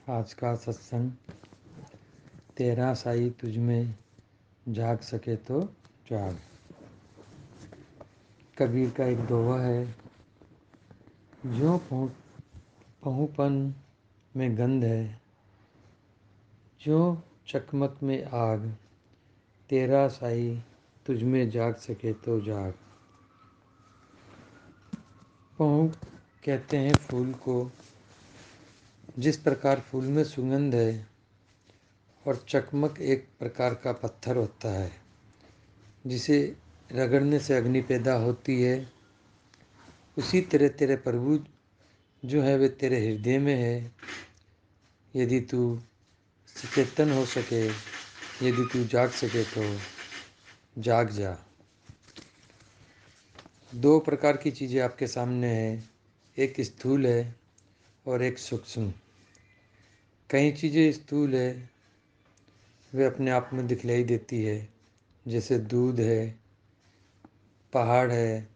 आज का सत्संग तेरा साई तुझ में जाग सके तो जाग। कबीर का एक दोहा है, ज्यों पहुँपन में गंध है, ज्यों चकमक में आग, तेरा साई तुझ में जाग सके तो जाग। पहुँ कहते हैं फूल को। जिस प्रकार फूल में सुगंध है और चकमक एक प्रकार का पत्थर होता है जिसे रगड़ने से अग्नि पैदा होती है, उसी तरह तेरे प्रभु जो है वे तेरे हृदय में है। यदि तू सचेतन हो सके, यदि तू जाग सके तो जाग जा। दो प्रकार की चीज़ें आपके सामने हैं, एक स्थूल है और एक सूक्ष्म। कई चीज़ें स्थूल है, वे अपने आप में दिखलाई देती है, जैसे दूध है, पहाड़ है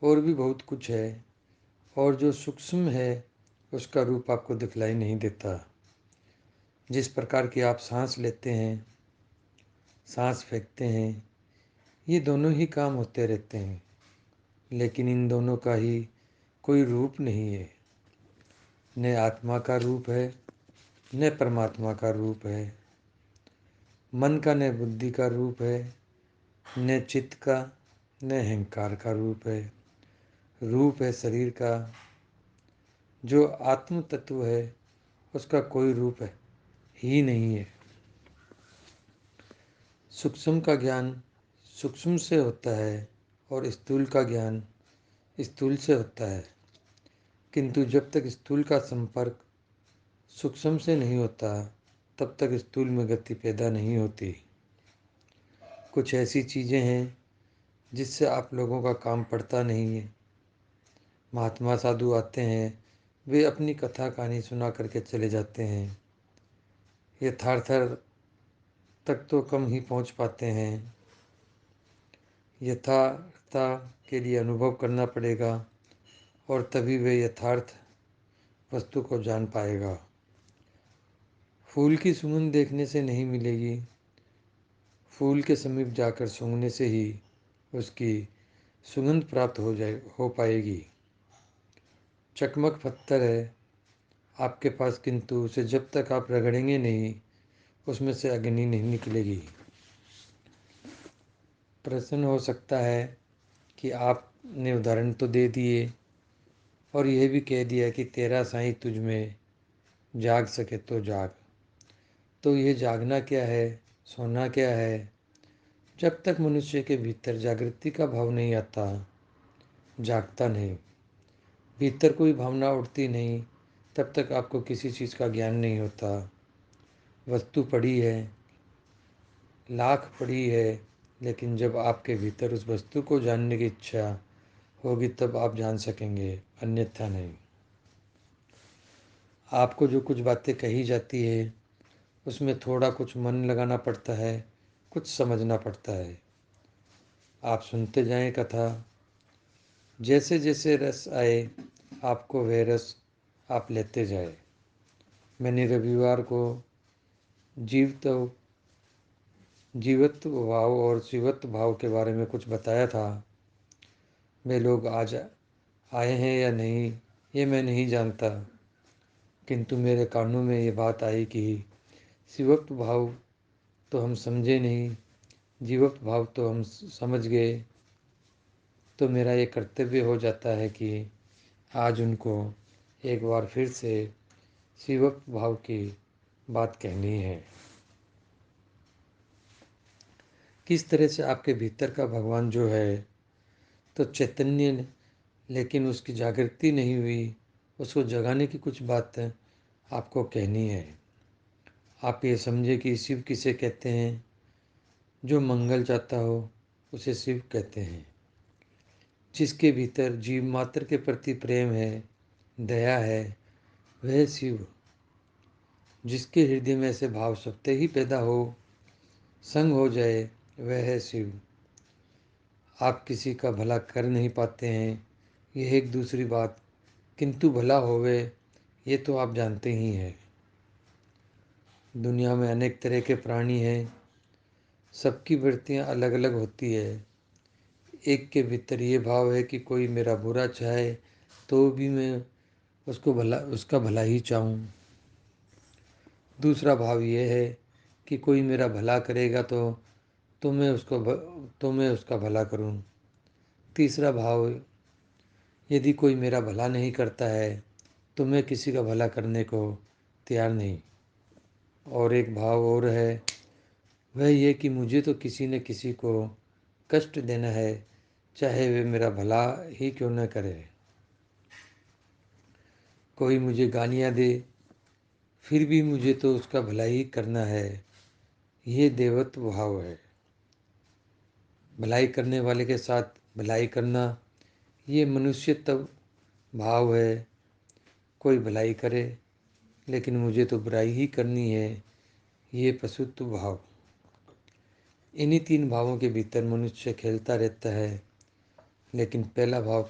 और भी बहुत कुछ है। और जो सूक्ष्म है उसका रूप आपको दिखलाई नहीं देता। जिस प्रकार की आप सांस लेते हैं, सांस फेंकते हैं, ये दोनों ही काम होते रहते हैं, लेकिन इन दोनों का ही कोई रूप नहीं है। न आत्मा का रूप है, न परमात्मा का रूप है। मन का न बुद्धि का रूप है, न चित्त का, न अहंकार का रूप है। रूप है शरीर का। जो आत्म तत्व है उसका कोई रूप है ही नहीं है। सूक्ष्म का ज्ञान सूक्ष्म से होता है और स्थूल का ज्ञान स्थूल से होता है, किंतु जब तक स्थूल का संपर्क सूक्ष्म से नहीं होता तब तक स्थूल में गति पैदा नहीं होती। कुछ ऐसी चीज़ें हैं जिससे आप लोगों का काम पड़ता नहीं है। महात्मा साधु आते हैं, वे अपनी कथा कहानी सुना करके चले जाते हैं। यथार्थ तक तो कम ही पहुंच पाते हैं। यथार्थता के लिए अनुभव करना पड़ेगा और तभी वे यथार्थ वस्तु को जान पाएगा। फूल की सुगंध देखने से नहीं मिलेगी, फूल के समीप जाकर सूंघने से ही उसकी सुगंध प्राप्त हो पाएगी। चकमक पत्थर है आपके पास, किंतु उसे जब तक आप रगड़ेंगे नहीं उसमें से अग्नि नहीं निकलेगी। प्रश्न हो सकता है कि आपने उदाहरण तो दे दिए और यह भी कह दिया कि तेरा साईं तुझ में जाग सके तो जाग। तो यह जागना क्या है, सोना क्या है? जब तक मनुष्य के भीतर जागृति का भाव नहीं आता, जागता नहीं। भीतर कोई भावना उठती नहीं, तब तक आपको किसी चीज़ का ज्ञान नहीं होता। वस्तु पड़ी है, लाख पड़ी है, लेकिन जब आपके भीतर उस वस्तु को जानने की इच्छा होगी तब आप जान सकेंगे, अन्यथा नहीं। आपको जो कुछ बातें कही जाती है उसमें थोड़ा कुछ मन लगाना पड़ता है, कुछ समझना पड़ता है। आप सुनते जाएं कथा, जैसे जैसे रस आए आपको वह रस आप लेते जाए। मैंने रविवार को जीवत्व भाव और शिवत्व भाव के बारे में कुछ बताया था। वे लोग आज आए हैं या नहीं ये मैं नहीं जानता, किंतु मेरे कानों में ये बात आई कि शिवत्व भाव तो हम समझे नहीं, जीवत्व भाव तो हम समझ गए। तो मेरा ये कर्तव्य हो जाता है कि आज उनको एक बार फिर से शिवत्व भाव की बात कहनी है। किस तरह से आपके भीतर का भगवान जो है तो चैतन्य, लेकिन उसकी जागृति नहीं हुई, उसको जगाने की कुछ बात आपको कहनी है। आप ये समझे कि शिव किसे कहते हैं? जो मंगल चाहता हो उसे शिव कहते हैं। जिसके भीतर जीव मात्र के प्रति प्रेम है, दया है, वह शिव। जिसके हृदय में ऐसे भाव स्वतः ही पैदा हो, संग हो जाए, वह है शिव। आप किसी का भला कर नहीं पाते हैं, यह एक दूसरी बात, किंतु भला होवे ये तो आप जानते ही हैं। दुनिया में अनेक तरह के प्राणी हैं, सबकी वृत्तियाँ अलग अलग होती है। एक के भीतर ये भाव है कि कोई मेरा बुरा चाहे तो भी मैं उसका भला ही चाहूँ। दूसरा भाव ये है कि कोई मेरा भला करेगा तो मैं उसका भला करूं। तीसरा भाव, यदि कोई मेरा भला नहीं करता है तो मैं किसी का भला करने को तैयार नहीं। और एक भाव और है, वह ये कि मुझे तो किसी न किसी को कष्ट देना है, चाहे वे मेरा भला ही क्यों न करे। कोई मुझे गालियाँ दे, फिर भी मुझे तो उसका भला ही करना है। ये देवत्व भाव है। भलाई करने वाले के साथ भलाई करना, ये मनुष्य तब भाव है। कोई भलाई करे लेकिन मुझे तो बुराई ही करनी है, ये पशुत्व भाव। इन्हीं तीन भावों के भीतर मनुष्य खेलता रहता है। लेकिन पहला भाव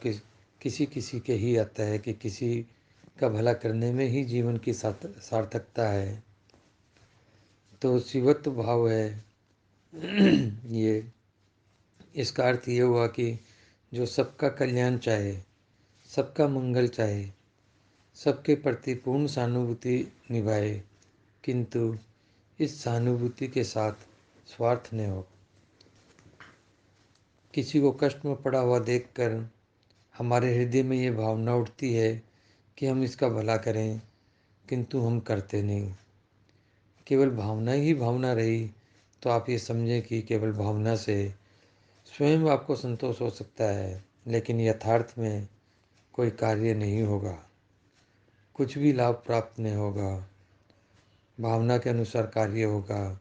किसी किसी के ही आता है कि किसी का भला करने में ही जीवन की सार्थकता है। तो शिवत्व भाव है ये। इसका अर्थ ये हुआ कि जो सबका कल्याण चाहे, सबका मंगल चाहे, सबके प्रति पूर्ण सहानुभूति निभाए, किंतु इस सहानुभूति के साथ स्वार्थ न हो। किसी को कष्ट में पड़ा हुआ देखकर हमारे हृदय में ये भावना उठती है कि हम इसका भला करें, किंतु हम करते नहीं। केवल भावना ही भावना रही तो आप ये समझें कि केवल भावना से स्वयं आपको संतोष हो सकता है, लेकिन यथार्थ में कोई कार्य नहीं होगा, कुछ भी लाभ प्राप्त नहीं होगा। भावना के अनुसार कार्य होगा,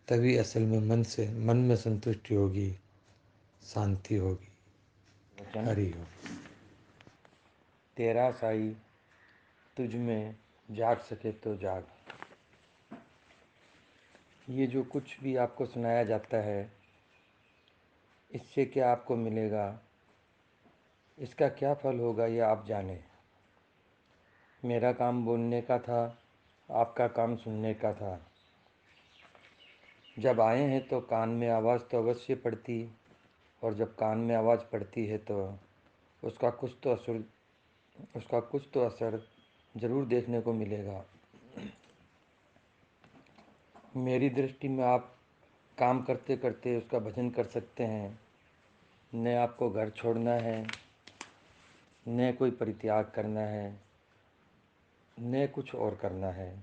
तभी असल में मन में संतुष्टि होगी, शांति होगी। हरि ओम। तेरा साई तुझ में जाग सके तो जाग। ये जो कुछ भी आपको सुनाया जाता है, इससे क्या आपको मिलेगा, इसका क्या फल होगा, ये आप जाने। मेरा काम बोलने का था, आपका काम सुनने का था। जब आए हैं तो कान में आवाज़ तो अवश्य पड़ती, और जब कान में आवाज़ पड़ती है तो उसका कुछ तो असर ज़रूर देखने को मिलेगा। मेरी दृष्टि में आप काम करते करते उसका भजन कर सकते हैं। न आपको घर छोड़ना है, न कोई परित्याग करना है, न कुछ और करना है।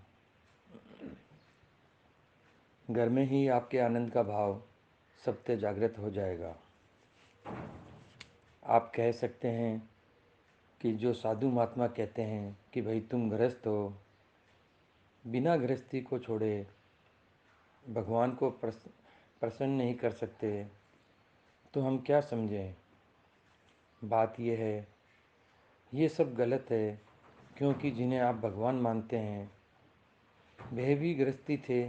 घर में ही आपके आनंद का भाव सबसे जागृत हो जाएगा। आप कह सकते हैं कि जो साधु महात्मा कहते हैं कि भाई तुम गृहस्थ हो, बिना गृहस्थी को छोड़े भगवान को प्रसन्न नहीं कर सकते, तो हम क्या समझें। बात यह है, ये सब गलत है, क्योंकि जिन्हें आप भगवान मानते हैं वह भी गृहस्थी थे।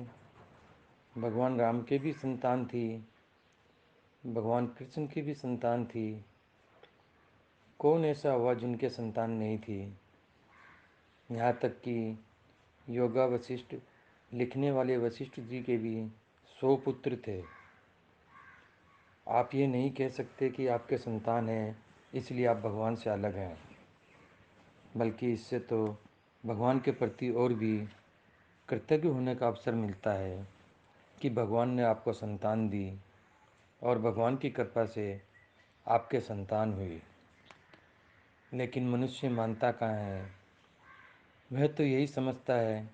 भगवान राम के भी संतान थी, भगवान कृष्ण की भी संतान थी। कौन ऐसा हुआ जिनके संतान नहीं थी। यहाँ तक कि योगा वशिष्ठ लिखने वाले वशिष्ठ जी के भी 100 पुत्र थे। आप ये नहीं कह सकते कि आपके संतान हैं इसलिए आप भगवान से अलग हैं, बल्कि इससे तो भगवान के प्रति और भी कृतज्ञ होने का अवसर मिलता है कि भगवान ने आपको संतान दी और भगवान की कृपा से आपके संतान हुई। लेकिन मनुष्य मानता कहाँ है। वह तो यही समझता है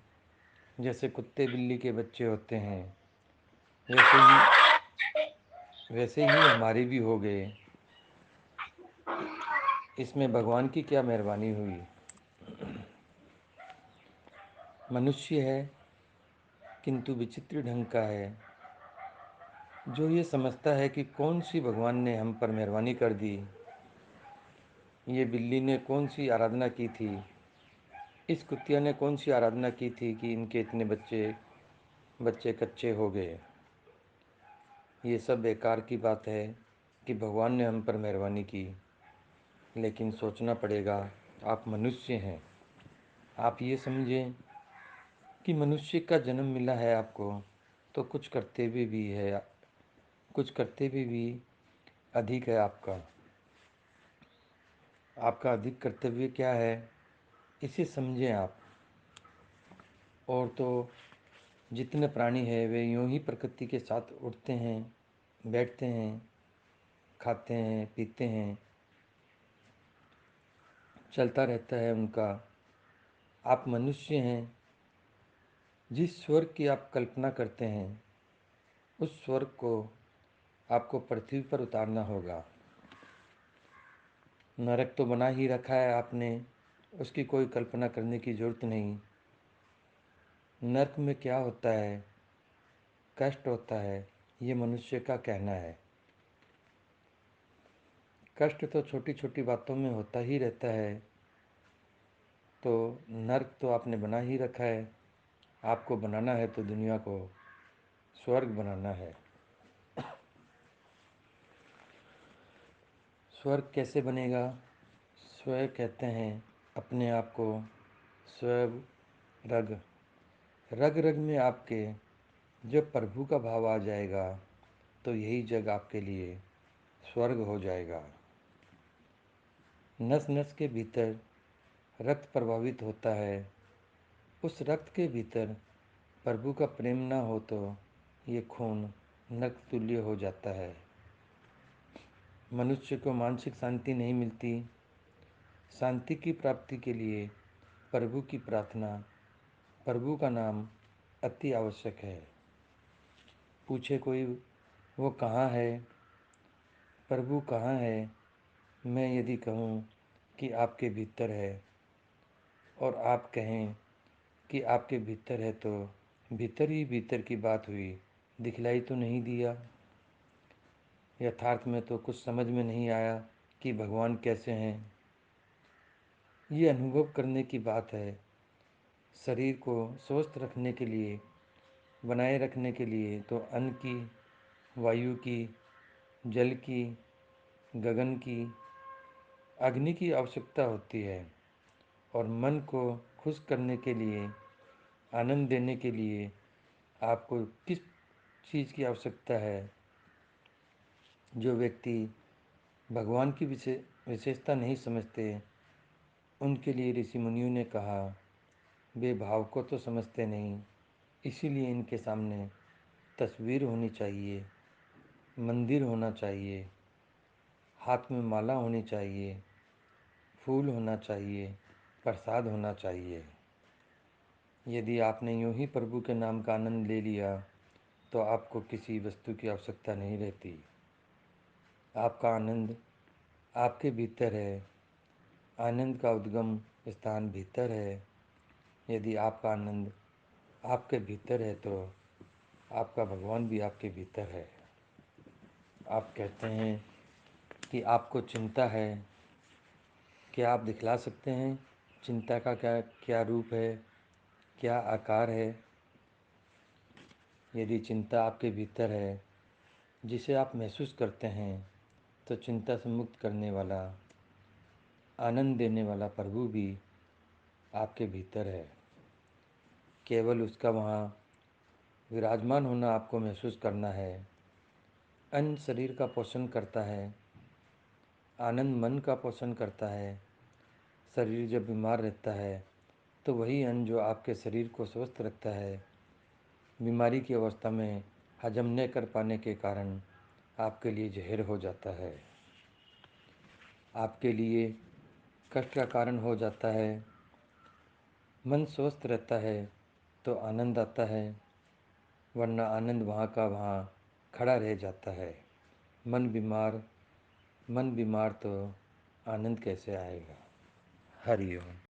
जैसे कुत्ते बिल्ली के बच्चे होते हैं, वैसे ही हमारे भी हो गए। इसमें भगवान की क्या मेहरबानी हुई। मनुष्य है किंतु विचित्र ढंग का है, जो ये समझता है कि कौन सी भगवान ने हम पर मेहरबानी कर दी। ये बिल्ली ने कौन सी आराधना की थी, इस कुतिया ने कौन सी आराधना की थी कि इनके इतने बच्चे कच्चे हो गए। ये सब बेकार की बात है कि भगवान ने हम पर मेहरबानी की, लेकिन सोचना पड़ेगा। आप मनुष्य हैं। आप ये समझें कि मनुष्य का जन्म मिला है आपको, तो कुछ कर्तव्य भी है, कुछ कर्तव्य भी अधिक है आपका। आपका अधिक कर्तव्य क्या है, इसे समझें आप। और तो जितने प्राणी हैं वे यूं ही प्रकृति के साथ उठते हैं, बैठते हैं, खाते हैं, पीते हैं, चलता रहता है उनका। आप मनुष्य हैं। जिस स्वर्ग की आप कल्पना करते हैं, उस स्वर्ग को आपको पृथ्वी पर उतारना होगा। नरक तो बना ही रखा है आपने, उसकी कोई कल्पना करने की ज़रूरत नहीं। नरक में क्या होता है, कष्ट होता है, ये मनुष्य का कहना है। कष्ट तो छोटी छोटी बातों में होता ही रहता है। तो नर्क तो आपने बना ही रखा है। आपको बनाना है तो दुनिया को स्वर्ग बनाना है। स्वर्ग कैसे बनेगा? स्वयं कहते हैं अपने आप को स्वयं रग। रग रग में आपके जब प्रभु का भाव आ जाएगा, तो यही जग आपके लिए स्वर्ग हो जाएगा। नस नस के भीतर रक्त प्रभावित होता है। उस रक्त के भीतर प्रभु का प्रेम ना हो तो ये खून नरक तुल्य हो जाता है। मनुष्य को मानसिक शांति नहीं मिलती। शांति की प्राप्ति के लिए प्रभु की प्रार्थना, प्रभु का नाम अति आवश्यक है। पूछे कोई वो कहाँ है, प्रभु कहाँ है? मैं यदि कहूँ कि आपके भीतर है, और आप कहें कि आपके भीतर है, तो भीतर ही भीतर की बात हुई, दिखलाई तो नहीं दिया। यथार्थ में तो कुछ समझ में नहीं आया कि भगवान कैसे हैं। ये अनुभव करने की बात है। शरीर को स्वस्थ रखने के लिए, बनाए रखने के लिए तो अन्न की, वायु की, जल की, गगन की, अग्नि की आवश्यकता होती है। और मन को खुश करने के लिए, आनंद देने के लिए आपको किस चीज़ की आवश्यकता है? जो व्यक्ति भगवान की विशेषता नहीं समझते, उनके लिए ऋषि मुनियों ने कहा वे भाव को तो समझते नहीं, इसीलिए इनके सामने तस्वीर होनी चाहिए, मंदिर होना चाहिए, हाथ में माला होनी चाहिए, फूल होना चाहिए, प्रसाद होना चाहिए। यदि आपने यूं ही प्रभु के नाम का आनंद ले लिया, तो आपको किसी वस्तु की आवश्यकता नहीं रहती। आपका आनंद आपके भीतर है। आनंद का उद्गम स्थान भीतर है। यदि आपका आनंद आपके भीतर है, तो आपका भगवान भी आपके भीतर है। आप कहते हैं कि आपको चिंता है। क्या आप दिखला सकते हैं चिंता का क्या क्या रूप है, क्या आकार है? यदि चिंता आपके भीतर है, जिसे आप महसूस करते हैं, तो चिंता से मुक्त करने वाला, आनंद देने वाला प्रभु भी आपके भीतर है। केवल उसका वहाँ विराजमान होना आपको महसूस करना है। अन्न शरीर का पोषण करता है, आनंद मन का पोषण करता है। शरीर जब बीमार रहता है, तो वही अन्न जो आपके शरीर को स्वस्थ रखता है, बीमारी की अवस्था में हजम न कर पाने के कारण आपके लिए जहर हो जाता है, आपके लिए कष्ट का कारण हो जाता है। मन स्वस्थ रहता है तो आनंद आता है, वरना आनंद वहाँ का वहाँ खड़ा रह जाता है। मन बीमार तो आनंद कैसे आएगा? हरि ओम।